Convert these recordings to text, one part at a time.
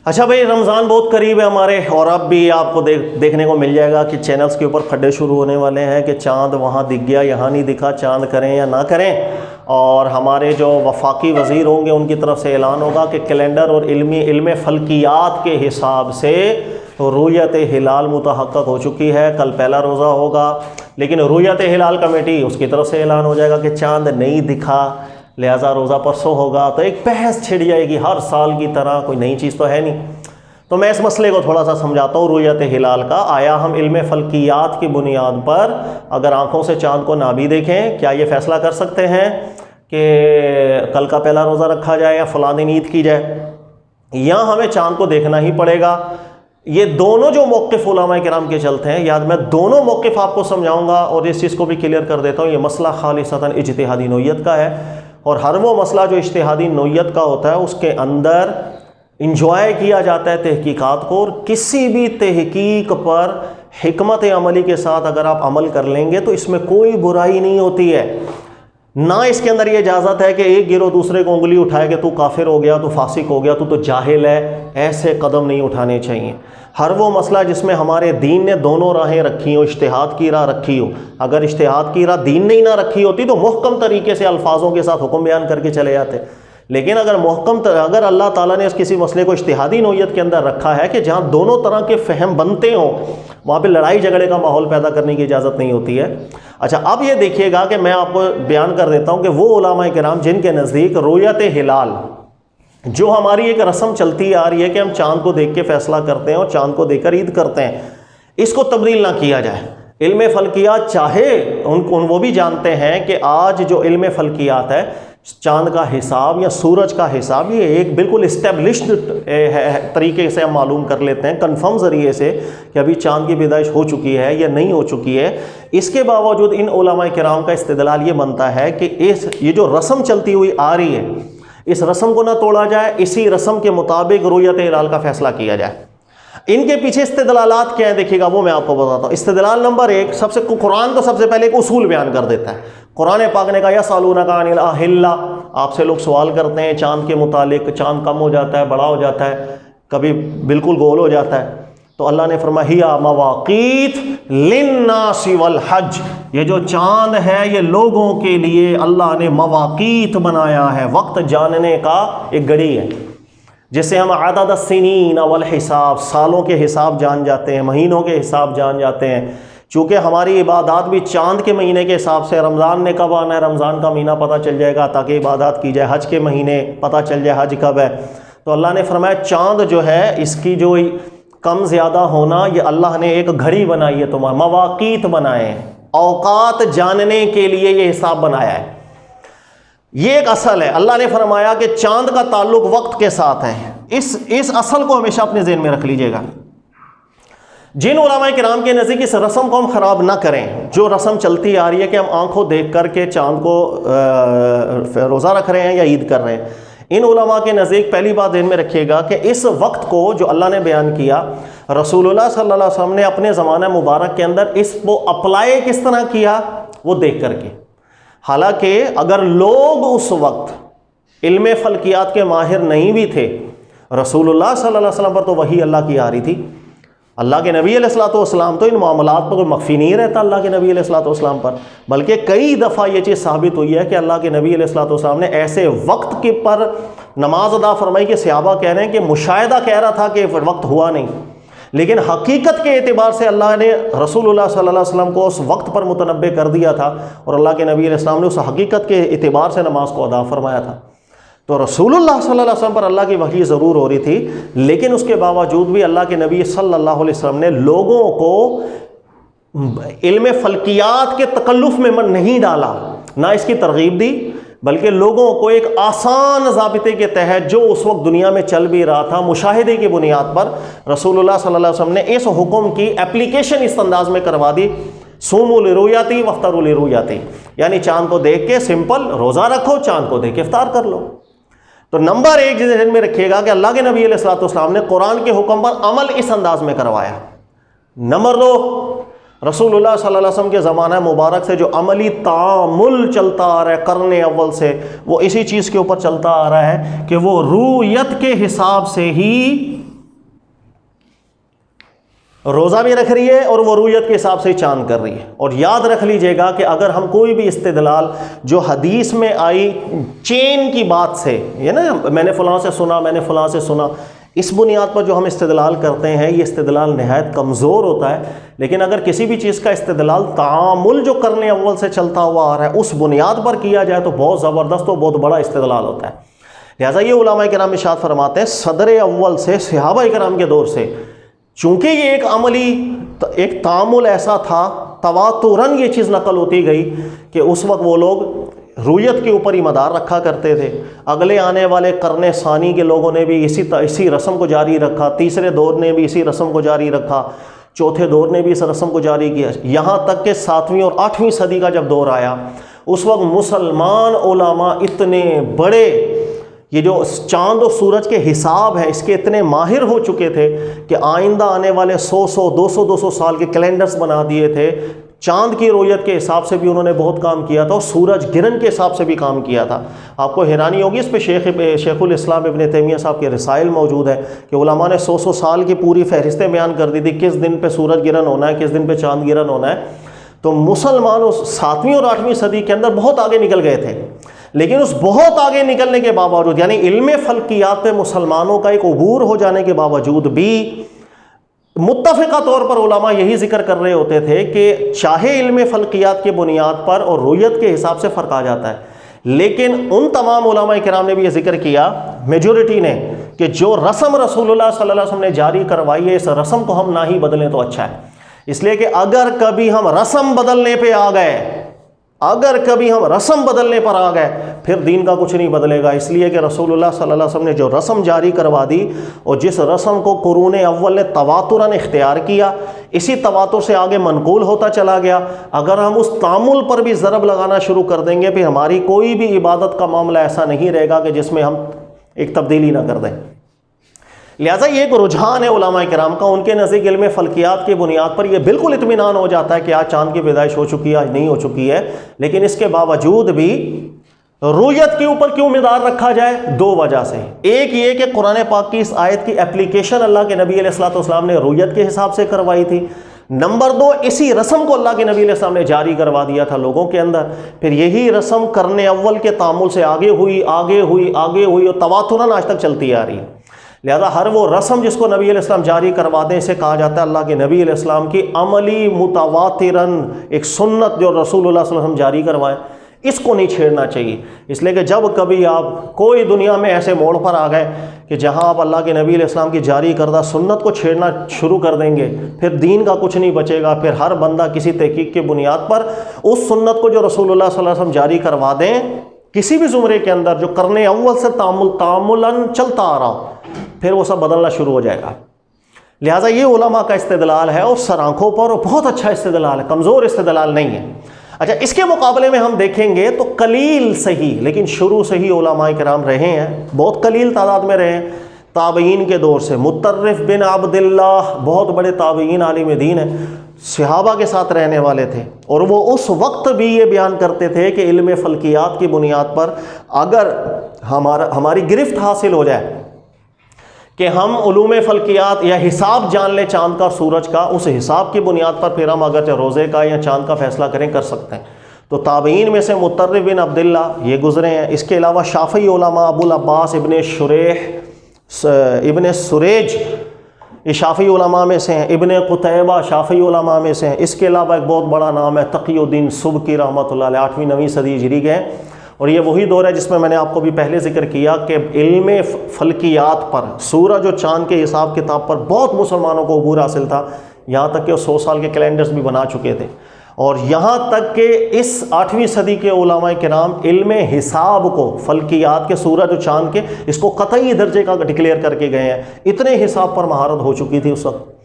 اچھا بھائی، رمضان بہت قریب ہے ہمارے، اور اب بھی آپ کو دیکھنے کو مل جائے گا کہ چینلز کے اوپر کھڈے شروع ہونے والے ہیں کہ چاند وہاں دکھ گیا یہاں نہیں دکھا، چاند کریں یا نہ کریں. اور ہمارے جو وفاقی وزیر ہوں گے ان کی طرف سے اعلان ہوگا کہ کیلنڈر اور علم فلکیات کے حساب سے رؤیت ہلال متحقق ہو چکی ہے، کل پہلا روزہ ہوگا. لیکن رؤیت ہلال کمیٹی اس کی طرف سے اعلان ہو جائے گا کہ چاند نہیں دکھا، لہٰذا روزہ پرسوں ہوگا. تو ایک بحث چھڑ جائے گی ہر سال کی طرح، کوئی نئی چیز تو ہے نہیں. تو میں اس مسئلے کو تھوڑا سا سمجھاتا ہوں رؤیت ہلال کا. آیا ہم علم فلکیات کی بنیاد پر اگر آنکھوں سے چاند کو نہ بھی دیکھیں، کیا یہ فیصلہ کر سکتے ہیں کہ کل کا پہلا روزہ رکھا جائے یا فلاں دن عید کی جائے، یا ہمیں چاند کو دیکھنا ہی پڑے گا؟ یہ دونوں جو موقف علماء کرام کے چلتے ہیں، یاد میں دونوں موقف آپ کو سمجھاؤں گا اور اس چیز کو بھی کلیئر کر دیتا ہوں. یہ مسئلہ خالصتاً اجتہادی نوعیت کا ہے، اور ہر وہ مسئلہ جو اجتہادی نوعیت کا ہوتا ہے اس کے اندر انجوائے کیا جاتا ہے تحقیقات کو. اور کسی بھی تحقیق پر حکمت عملی کے ساتھ اگر آپ عمل کر لیں گے تو اس میں کوئی برائی نہیں ہوتی ہے. نہ اس کے اندر یہ اجازت ہے کہ ایک گروہ دوسرے کو انگلی اٹھائے کہ تو کافر ہو گیا، تو فاسق ہو گیا، تو جاہل ہے. ایسے قدم نہیں اٹھانے چاہیے. ہر وہ مسئلہ جس میں ہمارے دین نے دونوں راہیں رکھی ہوں، اجتہاد کی راہ رکھی ہو، اگر اجتہاد کی راہ دین نے ہی نہ رکھی ہوتی تو محکم طریقے سے الفاظوں کے ساتھ حکم بیان کر کے چلے جاتے. لیکن اگر اللہ تعالیٰ نے کسی مسئلے کو اجتہادی نوعیت کے اندر رکھا ہے کہ جہاں دونوں طرح کے فہم بنتے ہوں، وہاں پہ لڑائی جھگڑے کا ماحول پیدا کرنے کی اجازت نہیں ہوتی ہے. اچھا، اب یہ دیکھیے گا کہ میں آپ کو بیان کر دیتا ہوں کہ وہ علماء کرام جن کے نزدیک رؤیت ہلال، جو ہماری ایک رسم چلتی آ رہی ہے کہ ہم چاند کو دیکھ کے فیصلہ کرتے ہیں اور چاند کو دیکھ کر عید کرتے ہیں، اس کو تبدیل نہ کیا جائے. علم فلکیات چاہے وہ بھی جانتے ہیں کہ آج جو علم فلکیات ہے، چاند کا حساب یا سورج کا حساب، یہ ایک بالکل اسٹیبلشڈ طریقے سے ہم معلوم کر لیتے ہیں، کنفرم ذریعے سے، کہ ابھی چاند کی پیدائش ہو چکی ہے یا نہیں ہو چکی ہے. اس کے باوجود ان علماء کرام کا استدلال یہ بنتا ہے کہ یہ جو رسم چلتی ہوئی آ رہی ہے، اس رسم کو نہ توڑا جائے، اسی رسم کے مطابق رؤیت ہلال کا فیصلہ کیا جائے. ان کے پیچھے استدلالات کیا ہیں دیکھیے گا، وہ میں آپ کو بتاتا ہوں. استدلال نمبر ایک، قرآن تو سب سے پہلے ایک اصول بیان کر دیتا ہے. قرآن پاک نے کہا یسألونک عن الأہلہ، آپ سے لوگ سوال کرتے ہیں چاند کے متعلق، چاند کم ہو جاتا ہے، بڑا ہو جاتا ہے، کبھی بالکل گول ہو جاتا ہے. تو اللہ نے فرمایا ہی مواقیت للناس والحج، یہ جو چاند ہے یہ لوگوں کے لیے اللہ نے مواقیت بنایا ہے، وقت جاننے کا ایک گھڑی ہے، جس سے ہم عدد السنین والحساب، سالوں کے حساب جان جاتے ہیں، مہینوں کے حساب جان جاتے ہیں. چونکہ ہماری عبادات بھی چاند کے مہینے کے حساب سے، رمضان نے کب آنا ہے رمضان کا مہینہ پتہ چل جائے گا تاکہ عبادات کی جائے، حج کے مہینے پتہ چل جائے حج کب ہے. تو اللہ نے فرمایا چاند جو ہے اس کی جو کم زیادہ ہونا، یہ اللہ نے ایک گھڑی بنائی ہے، تمہارے مواقیت بنائے ہیں، اوقات جاننے کے لیے یہ حساب بنایا ہے. یہ ایک اصل ہے. اللہ نے فرمایا کہ چاند کا تعلق وقت کے ساتھ ہے. اس اصل کو ہمیشہ اپنے ذہن میں رکھ لیجئے گا. جن علماء کرام کے نزدیک اس رسم کو ہم خراب نہ کریں، جو رسم چلتی آ رہی ہے کہ ہم آنکھوں دیکھ کر کے چاند کو روزہ رکھ رہے ہیں یا عید کر رہے ہیں، ان علماء کے نزدیک پہلی بات ذہن میں رکھیے گا کہ اس وقت کو جو اللہ نے بیان کیا، رسول اللہ صلی اللہ علیہ وسلم نے اپنے زمانہ مبارک کے اندر اس کو اپلائی کس طرح کیا، وہ دیکھ کر کے. حالانکہ اگر لوگ اس وقت علم فلکیات کے ماہر نہیں بھی تھے، رسول اللہ صلی اللہ علیہ وسلم پر تو وحی اللہ کی آ رہی تھی. اللہ کے نبی علیہ الصلوۃ والسلام تو ان معاملات پر کوئی مخفی نہیں رہتا اللہ کے نبی علیہ الصلوۃ والسلام پر، بلکہ کئی دفعہ یہ چیز ثابت ہوئی ہے کہ اللہ کے نبی علیہ الصلوۃ والسلام نے ایسے وقت کے پر نماز ادا فرمائی کہ صحابہ کہہ رہے ہیں کہ مشاہدہ کہہ رہا تھا کہ وقت ہوا نہیں، لیکن حقیقت کے اعتبار سے اللہ نے رسول اللہ صلی اللہ علیہ وسلم کو اس وقت پر متنبع کر دیا تھا، اور اللہ کے نبی علیہ السلام نے اس حقیقت کے اعتبار سے نماز کو ادا فرمایا تھا. تو رسول اللہ صلی اللہ علیہ وسلم پر اللہ کی وحی ضرور ہو رہی تھی، لیکن اس کے باوجود بھی اللہ کے نبی صلی اللہ علیہ وسلم نے لوگوں کو علم فلکیات کے تکلف میں نہیں ڈالا، نہ اس کی ترغیب دی، بلکہ لوگوں کو ایک آسان ضابطے کے تحت جو اس وقت دنیا میں چل بھی رہا تھا، مشاہدے کی بنیاد پر رسول اللہ صلی اللہ علیہ وسلم نے اس حکم کی اپلیکیشن اس انداز میں کروا دی، صوموا لرؤیتی وافطروا لرؤیتی، یعنی چاند کو دیکھ کے سمپل روزہ رکھو، چاند کو دیکھ کے افطار کر لو. تو نمبر ایک ذہن میں رکھیے گا کہ اللہ کے نبی علیہ الصلوۃ والسلام نے قرآن کے حکم پر عمل اس انداز میں کروایا. نمبر دو، رسول اللہ صلی اللہ علیہ وسلم کے زمانہ مبارک سے جو عملی تعامل چلتا آ رہا ہے قرن اول سے، وہ اسی چیز کے اوپر چلتا آ رہا ہے کہ وہ رؤیت کے حساب سے ہی روزہ بھی رکھ رہی ہے اور وہ رویت کے حساب سے چاند کر رہی ہے۔ اور یاد رکھ لیجئے گا کہ اگر ہم کوئی بھی استدلال جو حدیث میں آئی چین کی بات سے، یہ نا میں نے فلاں سے سنا، میں نے فلاں سے سنا، اس بنیاد پر جو ہم استدلال کرتے ہیں یہ استدلال نہایت کمزور ہوتا ہے۔ لیکن اگر کسی بھی چیز کا استدلال تعامل جو کرنے اول سے چلتا ہوا آ رہا ہے اس بنیاد پر کیا جائے تو بہت زبردست اور بہت بڑا استدلال ہوتا ہے۔ لہٰذا یہ علماء کرام ارشاد فرماتے ہیں صدر اول سے صحابہ کرام کے دور سے، چونکہ یہ ایک عملی ایک تعامل ایسا تھا، تواتراً یہ چیز نقل ہوتی گئی کہ اس وقت وہ لوگ رویت کے اوپر ہی مدار رکھا کرتے تھے۔ اگلے آنے والے قرن ثانی کے لوگوں نے بھی اسی رسم کو جاری رکھا، تیسرے دور نے بھی اسی رسم کو جاری رکھا، چوتھے دور نے بھی اس رسم کو جاری کیا، یہاں تک کہ 7ویں اور 8ویں صدی کا جب دور آیا اس وقت مسلمان علماء اتنے بڑے یہ جو چاند و سورج کے حساب ہیں اس کے اتنے ماہر ہو چکے تھے کہ آئندہ آنے والے 100 سال کے کیلنڈرز بنا دیے تھے۔ چاند کی رویت کے حساب سے بھی انہوں نے بہت کام کیا تھا اور سورج گرہن کے حساب سے بھی کام کیا تھا۔ آپ کو حیرانی ہوگی اس پہ شیخ الاسلام ابن تیمیہ صاحب کے رسائل موجود ہیں کہ علماء نے 100 سال کی پوری فہرستیں بیان کر دی تھی کس دن پہ سورج گرہن ہونا ہے، کس دن پہ چاند گرہن ہونا ہے۔ تو مسلمان اس 7ویں اور 8ویں صدی کے اندر بہت آگے نکل گئے تھے، لیکن اس بہت آگے نکلنے کے باوجود یعنی علم فلکیات پہ مسلمانوں کا ایک عبور ہو جانے کے باوجود بھی متفقہ طور پر علماء یہی ذکر کر رہے ہوتے تھے کہ چاہے علم فلکیات کے بنیاد پر اور رویت کے حساب سے فرق آ جاتا ہے، لیکن ان تمام علماء کرام نے بھی یہ ذکر کیا، میجورٹی نے، کہ جو رسم رسول اللہ صلی اللہ علیہ وسلم نے جاری کروائی ہے اس رسم کو ہم نہ ہی بدلیں تو اچھا ہے۔ اس لیے کہ اگر کبھی ہم رسم بدلنے پہ آ گئے، اگر کبھی ہم رسم بدلنے پر آ گئے پھر دین کا کچھ نہیں بدلے گا۔ اس لیے کہ رسول اللہ صلی اللہ علیہ وسلم نے جو رسم جاری کروا دی اور جس رسم کو قرون اول نے تواتراً اختیار کیا، اسی تواتر سے آگے منقول ہوتا چلا گیا۔ اگر ہم اس تعامل پر بھی ضرب لگانا شروع کر دیں گے پھر ہماری کوئی بھی عبادت کا معاملہ ایسا نہیں رہے گا کہ جس میں ہم ایک تبدیلی نہ کر دیں۔ لہٰذا یہ ایک رجحان ہے علماء کرام کا، ان کے نزدیک علم فلکیات کی بنیاد پر یہ بالکل اطمینان ہو جاتا ہے کہ آج چاند کی پیدائش ہو چکی ہے، آج نہیں ہو چکی ہے، لیکن اس کے باوجود بھی رویت کے اوپر کیوں مدار رکھا جائے؟ دو وجہ سے۔ ایک یہ کہ قرآن پاک کی اس آیت کی اپلیکیشن اللہ کے نبی علیہ الصلوۃ والسلام نے رویت کے حساب سے کروائی تھی۔ نمبر دو، اسی رسم کو اللہ کے نبی علیہ السلام نے جاری کروا دیا تھا لوگوں کے اندر، پھر یہی رسم کرنے اول کے تعامل سے آگے ہوئی اور تواتراً آج تک چلتی آ رہی ہے۔ لہذا ہر وہ رسم جس کو نبی علیہ السلام جاری کروا دیں اسے کہا جاتا ہے اللہ کے نبی علیہ السلام کی عملی متواتراً ایک سنت جو رسول اللہ صلی اللہ علیہ وسلم جاری کروائیں، اس کو نہیں چھیڑنا چاہیے۔ اس لیے کہ جب کبھی آپ کوئی دنیا میں ایسے موڑ پر آ گئے کہ جہاں آپ اللہ کے نبی علیہ السلام کی جاری کردہ سنت کو چھیڑنا شروع کر دیں گے پھر دین کا کچھ نہیں بچے گا۔ پھر ہر بندہ کسی تحقیق کی بنیاد پر اس سنت کو جو رسول اللہ صلی اللہ علیہ وسلم جاری کروا دیں کسی بھی زمرے کے اندر جو کرنے اول سے تعاملاً چلتا آ رہا ہو، پھر وہ سب بدلنا شروع ہو جائے گا۔ لہٰذا یہ علماء کا استدلال ہے اور سر آنکھوں پر اور بہت اچھا استدلال ہے، کمزور استدلال نہیں ہے۔ اچھا، اس کے مقابلے میں ہم دیکھیں گے تو قلیل صحیح لیکن شروع سے ہی علماء کرام رہے ہیں، بہت قلیل تعداد میں رہے ہیں تابعین کے دور سے۔ مطرف بن عبداللہ بہت بڑے تابعین عالم دین ہیں، صحابہ کے ساتھ رہنے والے تھے، اور وہ اس وقت بھی یہ بیان کرتے تھے کہ علم فلکیات کی بنیاد پر اگر ہماری گرفت حاصل ہو جائے کہ ہم علوم فلکیات یا حساب جان لیں چاند کا سورج کا، اس حساب کی بنیاد پر پھر ہم اگرچہ روزے کا یا چاند کا فیصلہ کریں کر سکتے ہیں۔ تو تابعین میں سے مطرف بن عبداللہ یہ گزرے ہیں۔ اس کے علاوہ شافعی علماء ابو العباس ابن سریج یہ شافعی علماء میں سے ہیں، ابن قتیبہ شافعی علماء میں سے ہیں۔ اس کے علاوہ ایک بہت بڑا نام ہے تقی الدین سبکی رحمۃ اللہ علیہ، 8ویں 9ویں صدی ہجری کے ہیں، اور یہ وہی دور ہے جس میں نے آپ کو بھی پہلے ذکر کیا کہ علم فلکیات پر، سورج اور چاند کے حساب کتاب پر بہت مسلمانوں کو عبور حاصل تھا، یہاں تک کہ وہ 100 سال کے کیلنڈرز بھی بنا چکے تھے، اور یہاں تک کہ اس 8ویں صدی کے علماء کرام علم حساب کو، فلکیات کے سورج اور چاند کے، اس کو قطعی درجے کا ڈکلیئر کر کے گئے ہیں، اتنے حساب پر مہارت ہو چکی تھی اس وقت۔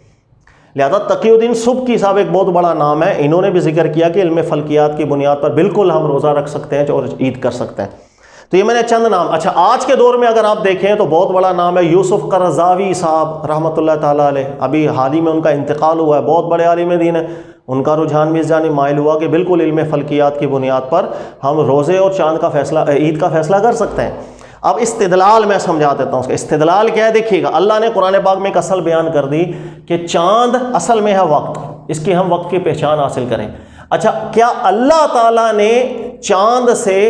لہذا تقی الدین سبکی صاحب ایک بہت بڑا نام ہے، انہوں نے بھی ذکر کیا کہ علم فلکیات کی بنیاد پر بالکل ہم روزہ رکھ سکتے ہیں اور عید کر سکتے ہیں۔ تو یہ میں نے چند نام۔ اچھا، آج کے دور میں اگر آپ دیکھیں تو بہت بڑا نام ہے یوسف قرضاوی صاحب رحمۃ اللہ تعالیٰ علیہ، ابھی حال ہی میں ان کا انتقال ہوا ہے، بہت بڑے عالم دین ہیں۔ ان کا رجحان بھی اس جانب مائل ہوا کہ بالکل علم فلکیات کی بنیاد پر ہم روزے اور چاند کا فیصلہ، عید کا فیصلہ کر سکتے ہیں۔ اب استدلال میں سمجھا دیتا ہوں اس کا استدلال کیا ہے. دیکھیے گا اللہ نے قرآن پاک میں ایک اصل بیان کر دی کہ چاند اصل میں ہے وقت، اس کی ہم وقت کی پہچان حاصل کریں. اچھا کیا اللہ تعالیٰ نے چاند سے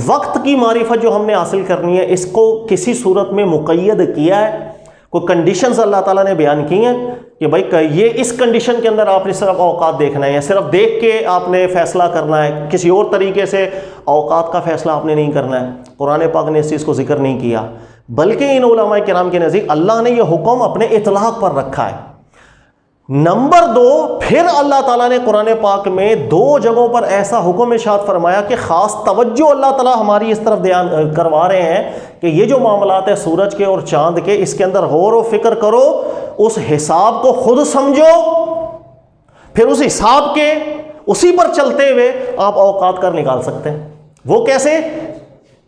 وقت کی معرفت جو ہم نے حاصل کرنی ہے اس کو کسی صورت میں مقید کیا ہے؟ کوئی کنڈیشنز اللہ تعالیٰ نے بیان کی ہیں کہ بھائی یہ اس کنڈیشن کے اندر آپ نے صرف اوقات دیکھنا ہے یا صرف دیکھ کے آپ نے فیصلہ کرنا ہے، کسی اور طریقے سے اوقات کا فیصلہ آپ نے نہیں کرنا ہے؟ قرآن پاک نے اس چیز کو ذکر نہیں کیا، بلکہ ان علماء کرام کے نزدیک اللہ نے یہ حکم اپنے اطلاق پر رکھا ہے. نمبر 2، پھر اللہ تعالیٰ نے قرآن پاک میں 2 جگہوں پر ایسا حکم ارشاد فرمایا کہ خاص توجہ اللہ تعالیٰ ہماری اس طرف دھیان کروا رہے ہیں کہ یہ جو معاملات ہیں سورج کے اور چاند کے، اس کے اندر غور و فکر کرو، اس حساب کو خود سمجھو، پھر اس حساب کے اسی پر چلتے ہوئے آپ اوقات کر نکال سکتے ہیں. وہ کیسے؟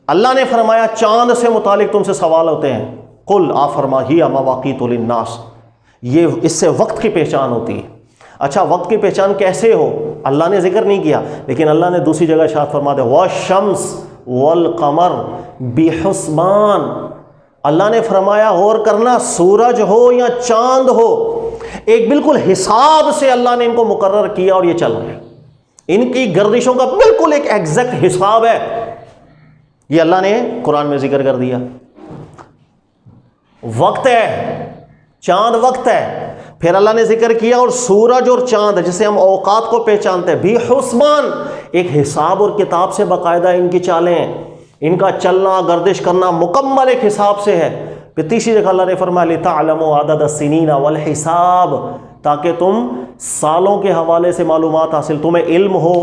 اللہ نے فرمایا چاند سے متعلق تم سے سوال ہوتے ہیں، قل آپ فرمائیے مواقیت للناس، یہ اس سے وقت کی پہچان ہوتی ہے. اچھا وقت کی پہچان کیسے ہو؟ اللہ نے ذکر نہیں کیا، لیکن اللہ نے دوسری جگہ ارشاد فرما دیا والشمس والقمر بحسبان. اللہ نے فرمایا غور کرنا، سورج ہو یا چاند ہو، ایک بالکل حساب سے اللہ نے ان کو مقرر کیا اور یہ چل رہے ہیں. ان کی گردشوں کا بالکل ایک ایگزیکٹ حساب ہے، یہ اللہ نے قرآن میں ذکر کر دیا. وقت ہے، چاند وقت ہے. پھر اللہ نے ذکر کیا اور سورج اور چاند جسے ہم اوقات کو پہچانتے ہیں، بھی حسبان، ایک حساب اور کتاب سے باقاعدہ ان کی چالیں ہیں، ان کا چلنا گردش کرنا مکمل ایک حساب سے ہے. پھر تیسری جگہ اللہ نے فرمایا لِتَعْلَمُوا عَدَدَ السِّنِينَ وَالْحِسَابَ، تاکہ تم سالوں کے حوالے سے معلومات حاصل، تمہیں علم ہو،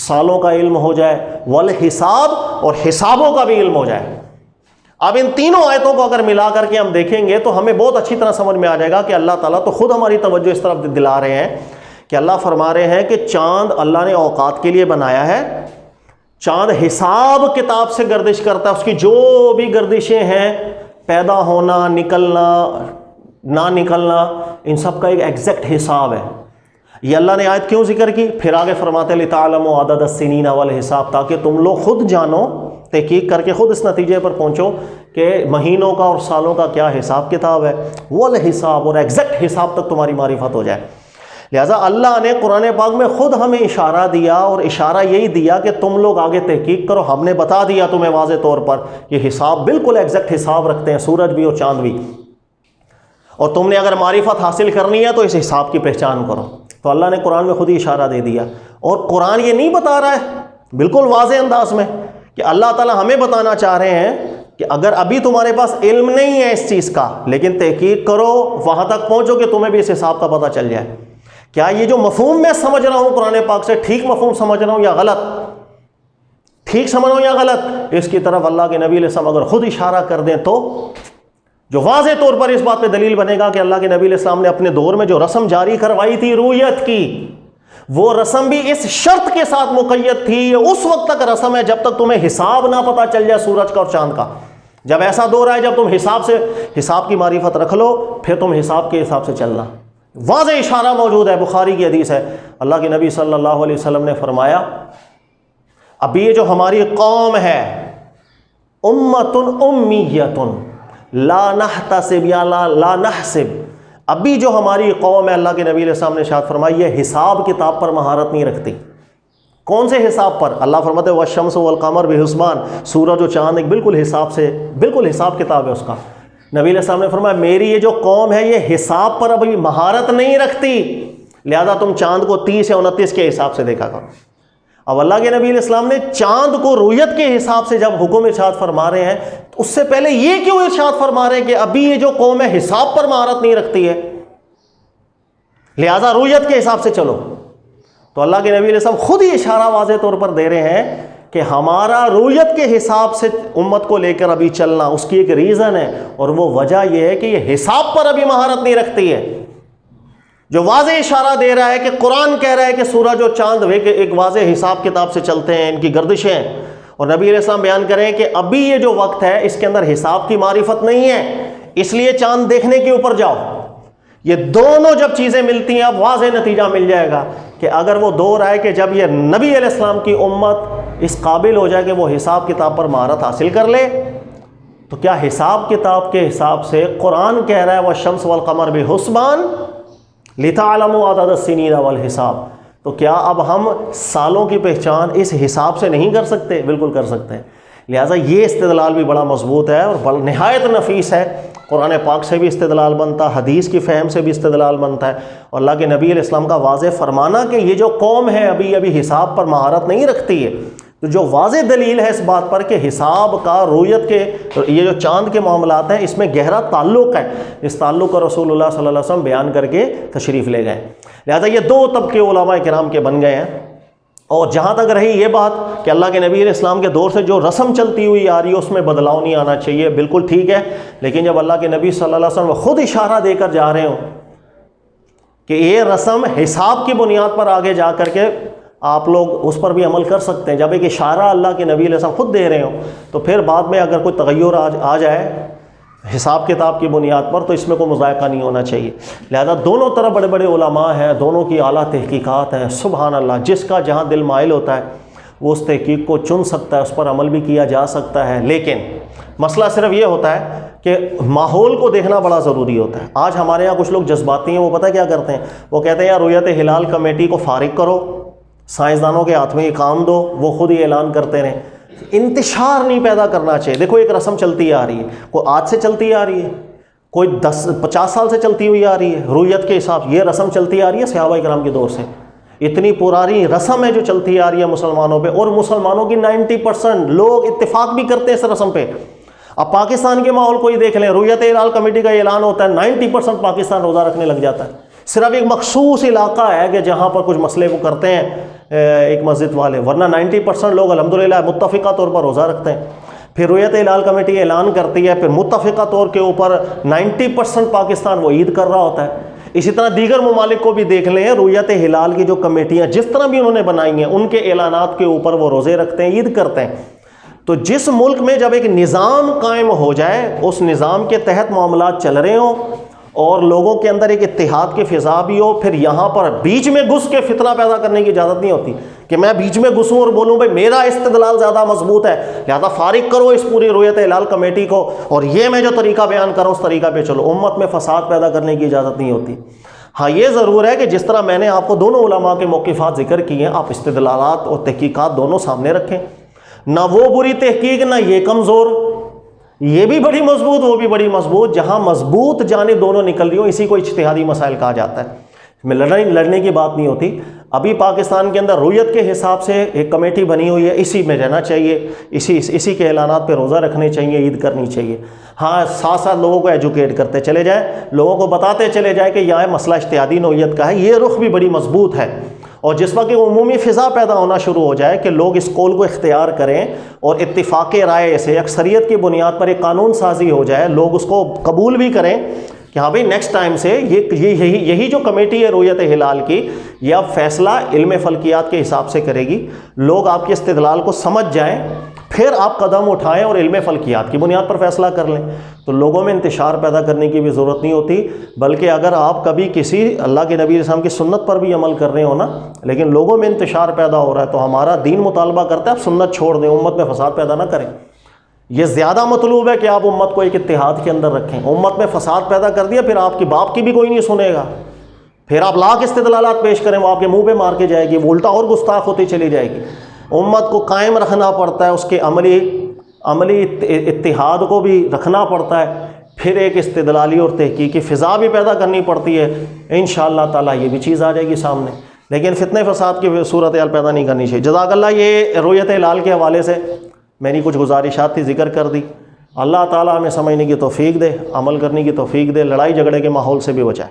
سالوں کا علم ہو جائے، والحساب، اور حسابوں کا بھی علم ہو جائے. اب ان تینوں آیتوں کو اگر ملا کر کے ہم دیکھیں گے تو ہمیں بہت اچھی طرح سمجھ میں آ جائے گا کہ اللہ تعالیٰ تو خود ہماری توجہ اس طرف دلا رہے ہیں کہ اللہ فرما رہے ہیں کہ چاند اللہ نے اوقات کے لیے بنایا ہے. چاند حساب کتاب سے گردش کرتا ہے، اس کی جو بھی گردشیں ہیں، پیدا ہونا، نکلنا، نہ نکلنا، ان سب کا ایک ایگزیکٹ حساب ہے. یہ اللہ نے آیت کیوں ذکر کی؟ پھر آگے فرماتے ہیں لِتَعْلَمُوا عَدَدَ السِّنِينَ وَالْحِسَابَ، تاکہ تم لوگ خود جانو، تحقیق کر کے خود اس نتیجے پر پہنچو کہ مہینوں کا اور سالوں کا کیا حساب کتاب ہے. والحساب، اور ایگزیکٹ حساب تک تمہاری معرفت ہو جائے. لہٰذا اللہ نے قرآن پاک میں خود ہمیں اشارہ دیا، اور اشارہ یہی دیا کہ تم لوگ آگے تحقیق کرو. ہم نے بتا دیا تمہیں واضح طور پر یہ حساب بالکل ایگزیکٹ حساب رکھتے ہیں، سورج بھی اور چاند بھی، اور تم نے اگر معرفت حاصل کرنی ہے تو اس حساب کی پہچان کرو. تو اللہ نے قرآن میں خود ہی اشارہ دے دیا. اور قرآن یہ نہیں بتا رہا ہے بالکل واضح انداز میں کہ اللہ تعالیٰ ہمیں بتانا چاہ رہے ہیں کہ اگر ابھی تمہارے پاس علم نہیں ہے اس چیز کا، لیکن تحقیق کرو، وہاں تک پہنچو کہ تمہیں بھی اس حساب کا پتہ چل جائے. کیا یہ جو مفہوم میں سمجھ رہا ہوں قرآن پاک سے، ٹھیک مفہوم سمجھ رہا ہوں یا غلط؟ ٹھیک سمجھ رہا ہوں یا غلط؟ اس کی طرف اللہ کے نبی علیہ السلام اگر خود اشارہ کر دیں تو جو واضح طور پر اس بات پہ دلیل بنے گا کہ اللہ کے نبی علیہ السلام نے اپنے دور میں جو رسم جاری کروائی تھی رؤیت کی، وہ رسم بھی اس شرط کے ساتھ مقید تھی، اس وقت تک رسم ہے جب تک تمہیں حساب نہ پتہ چل جائے سورج کا اور چاند کا. جب ایسا دور آئے جب تم حساب کی معرفت رکھ لو، پھر تم حساب کے حساب سے چلنا. واضح اشارہ موجود ہے، بخاری کی حدیث ہے. اللہ کے نبی صلی اللہ علیہ وسلم نے فرمایا ابھی یہ جو ہماری قوم ہے، امۃ امیۃ لا نحتسب یا لا نحسب، ابھی جو ہماری قوم ہے، اللہ کے نبی علیہ السلام نے ارشاد فرمایا یہ حساب کتاب پر مہارت نہیں رکھتی. کون سے حساب پر؟ اللہ فرماتے ہیں والشمس والقمر بحسبان، سورج و چاند ایک بالکل حساب سے، بالکل حساب کتاب ہے اس کا. نبی علیہ السلام نے فرمایا میری یہ جو قوم ہے یہ حساب پر ابھی مہارت نہیں رکھتی، لہذا تم چاند کو 30 یا 29 کے حساب سے دیکھا کرو. اب اللہ کے نبی علیہ السلام نے چاند کو رؤیت کے حساب سے جب حکم ارشاد فرما رہے ہیں تو اس سے پہلے یہ کیوں ارشاد فرما رہے ہیں کہ ابھی یہ جو قوم ہے حساب پر مہارت نہیں رکھتی ہے، لہذا رؤیت کے حساب سے چلو. تو اللہ کے نبی علیہ السلام خود ہی اشارہ واضح طور پر دے رہے ہیں کہ ہمارا رؤیت کے حساب سے امت کو لے کر ابھی چلنا، اس کی ایک ریزن ہے، اور وہ وجہ یہ ہے کہ یہ حساب پر ابھی مہارت نہیں رکھتی ہے. جو واضح اشارہ دے رہا ہے کہ قرآن کہہ رہا ہے کہ سورج اور چاند ایک واضح حساب کتاب سے چلتے ہیں، ان کی گردشیں، اور نبی علیہ السلام بیان کریں کہ ابھی یہ جو وقت ہے اس کے اندر حساب کی معرفت نہیں ہے، اس لیے چاند دیکھنے کے اوپر جاؤ. یہ دونوں جب چیزیں ملتی ہیں اب واضح نتیجہ مل جائے گا کہ اگر وہ دور آئے کہ جب یہ نبی علیہ السلام کی امت اس قابل ہو جائے کہ وہ حساب کتاب پر مہارت حاصل کر لے، تو کیا حساب کتاب کے حساب سے قرآن کہہ رہا ہے والشمس والقمر بحسبان لتعلموا عدد السنین والحساب، تو کیا اب ہم سالوں کی پہچان اس حساب سے نہیں کر سکتے؟ بالکل کر سکتے ہیں۔ لہٰذا یہ استدلال بھی بڑا مضبوط ہے اور نہایت نفیس ہے۔ قرآن پاک سے بھی استدلال بنتا ہے، حدیث کی فہم سے بھی استدلال بنتا ہے، اور اللہ کے نبی علیہ السلام کا واضح فرمانا کہ یہ جو قوم ہے ابھی حساب پر مہارت نہیں رکھتی ہے، تو جو واضح دلیل ہے اس بات پر کہ حساب کا رویت کے یہ جو چاند کے معاملات ہیں اس میں گہرا تعلق ہے، اس تعلق کو رسول اللہ صلی اللہ علیہ وسلم بیان کر کے تشریف لے گئے۔ لہذا یہ دو طبقے علماء کرام کے بن گئے ہیں۔ اور جہاں تک رہی یہ بات کہ اللہ کے نبی علیہ السلام کے دور سے جو رسم چلتی ہوئی آ رہی ہے اس میں بدلاؤ نہیں آنا چاہیے، بالکل ٹھیک ہے، لیکن جب اللہ کے نبی صلی اللہ علیہ وسلم خود اشارہ دے کر جا رہے ہوں کہ یہ رسم حساب کی بنیاد پر آگے جا کر کے آپ لوگ اس پر بھی عمل کر سکتے ہیں، جب ایک اشارہ اللہ کے نبی علیہ السلام خود دے رہے ہوں، تو پھر بعد میں اگر کوئی تغیر آ جائے حساب کتاب کی بنیاد پر تو اس میں کوئی مذائقہ نہیں ہونا چاہیے۔ لہذا دونوں طرف بڑے بڑے علماء ہیں، دونوں کی اعلیٰ تحقیقات ہیں، سبحان اللہ، جس کا جہاں دل مائل ہوتا ہے وہ اس تحقیق کو چن سکتا ہے، اس پر عمل بھی کیا جا سکتا ہے، لیکن مسئلہ صرف یہ ہوتا ہے کہ ماحول کو دیکھنا بڑا ضروری ہوتا ہے۔ آج ہمارے یہاں کچھ لوگ جذباتی ہیں، وہ پتہ کیا کرتے ہیں، وہ کہتے ہیں یار رؤیت ہلال کمیٹی کو فارغ کرو، سائنسدانوں کے ہاتھ میں یہ کام دو، وہ خود ہی اعلان کرتے رہیں۔ انتشار نہیں پیدا کرنا چاہیے۔ دیکھو ایک رسم چلتی آ رہی ہے، کوئی آج سے چلتی آ رہی ہے، کوئی 50 سال سے چلتی ہوئی آ رہی ہے، رؤیت کے حساب یہ رسم چلتی آ رہی ہے صحابہ کرام کے دور سے، اتنی پرانی رسم ہے جو چلتی آ رہی ہے مسلمانوں پہ، اور مسلمانوں کی 90% لوگ اتفاق بھی کرتے ہیں اس رسم پہ۔ اب پاکستان کے ماحول کو ہی دیکھ لیں، رؤیت ہلال کمیٹی کا اعلان ہوتا ہے، 90% پاکستان روزہ رکھنے لگ جاتا ہے۔ صرف ایک مخصوص علاقہ ہے کہ جہاں پر کچھ مسئلے کو کرتے ہیں ایک مسجد والے، ورنہ 90% لوگ الحمدللہ متفقہ طور پر روزہ رکھتے ہیں۔ پھر رؤیت ہلال کمیٹی اعلان کرتی ہے، پھر متفقہ طور کے اوپر 90% پاکستان وہ عید کر رہا ہوتا ہے۔ اسی طرح دیگر ممالک کو بھی دیکھ لیں، رؤیت ہلال کی جو کمیٹیاں جس طرح بھی انہوں نے بنائی ہیں ان کے اعلانات کے اوپر وہ روزے رکھتے ہیں، عید کرتے ہیں۔ تو جس ملک میں جب ایک نظام قائم ہو جائے، اس نظام کے تحت معاملات چل رہے ہوں اور لوگوں کے اندر ایک اتحاد کی فضا بھی ہو، پھر یہاں پر بیچ میں گھس کے فتنہ پیدا کرنے کی اجازت نہیں ہوتی کہ میں بیچ میں گھسوں اور بولوں بھائی میرا استدلال زیادہ مضبوط ہے لہذا فارغ کرو اس پوری رؤیت ہلال کمیٹی کو، اور یہ میں جو طریقہ بیان کروں اس طریقہ پہ چلو۔ امت میں فساد پیدا کرنے کی اجازت نہیں ہوتی۔ ہاں یہ ضرور ہے کہ جس طرح میں نے آپ کو دونوں علماء کے موقفات ذکر کیے ہیں، آپ استدلالات اور تحقیقات دونوں سامنے رکھیں، نہ وہ بری تحقیق نہ یہ کمزور، یہ بھی بڑی مضبوط وہ بھی بڑی مضبوط، جہاں مضبوط جانب دونوں نکل رہی ہوں اسی کو اجتہادی مسائل کہا جاتا ہے۔ میں لڑنے کی بات نہیں ہوتی۔ ابھی پاکستان کے اندر رؤیت کے حساب سے ایک کمیٹی بنی ہوئی ہے، اسی میں رہنا چاہیے، اسی کے اعلانات پہ روزہ رکھنے چاہیے، عید کرنی چاہیے۔ ہاں ساتھ ساتھ لوگوں کو ایجوکیٹ کرتے چلے جائیں، لوگوں کو بتاتے چلے جائیں کہ یہاں مسئلہ اجتہادی نوعیت کا ہے، یہ رخ بھی بڑی مضبوط ہے۔ اور جس وقت عمومی فضا پیدا ہونا شروع ہو جائے کہ لوگ اس قول کو اختیار کریں اور اتفاق رائے سے اکثریت کی بنیاد پر ایک قانون سازی ہو جائے، لوگ اس کو قبول بھی کریں کہ ہاں بھئی نیکسٹ ٹائم سے یہی جو کمیٹی ہے رؤیت ہلال کی، یہ اب فیصلہ علم فلکیات کے حساب سے کرے گی، لوگ آپ کے استدلال کو سمجھ جائیں، پھر آپ قدم اٹھائیں اور علم فلکیات کی بنیاد پر فیصلہ کر لیں، تو لوگوں میں انتشار پیدا کرنے کی بھی ضرورت نہیں ہوتی۔ بلکہ اگر آپ کبھی کسی اللہ کے نبی علیہ السلام کی سنت پر بھی عمل کر رہے ہو نا، لیکن لوگوں میں انتشار پیدا ہو رہا ہے، تو ہمارا دین مطالبہ کرتا ہے آپ سنت چھوڑ دیں، امت میں فساد پیدا نہ کریں۔ یہ زیادہ مطلوب ہے کہ آپ امت کو ایک اتحاد کے اندر رکھیں۔ امت میں فساد پیدا کر دیا، پھر آپ کی باپ کی بھی کوئی نہیں سنے گا، پھر آپ لاکھ استدلالات پیش کریں وہ آپ کے منہ پہ مار کے جائے گی، وہ الٹا اور گستاخ ہوتی چلی جائے گی۔ امت کو قائم رکھنا پڑتا ہے، اس کے عملی اتحاد کو بھی رکھنا پڑتا ہے، پھر ایک استدلالی اور تحقیقی فضا بھی پیدا کرنی پڑتی ہے۔ انشاءاللہ تعالیٰ یہ بھی چیز آ جائے گی سامنے، لیکن فتنے فساد کی صورتحال پیدا نہیں کرنی چاہیے۔ جزاک اللہ۔ یہ رؤیت ہلال کے حوالے سے میں نے کچھ گزارشات تھی، ذکر کر دی۔ اللہ تعالیٰ ہمیں سمجھنے کی توفیق دے، عمل کرنے کی توفیق دے، لڑائی جھگڑے کے ماحول سے بھی بچائے۔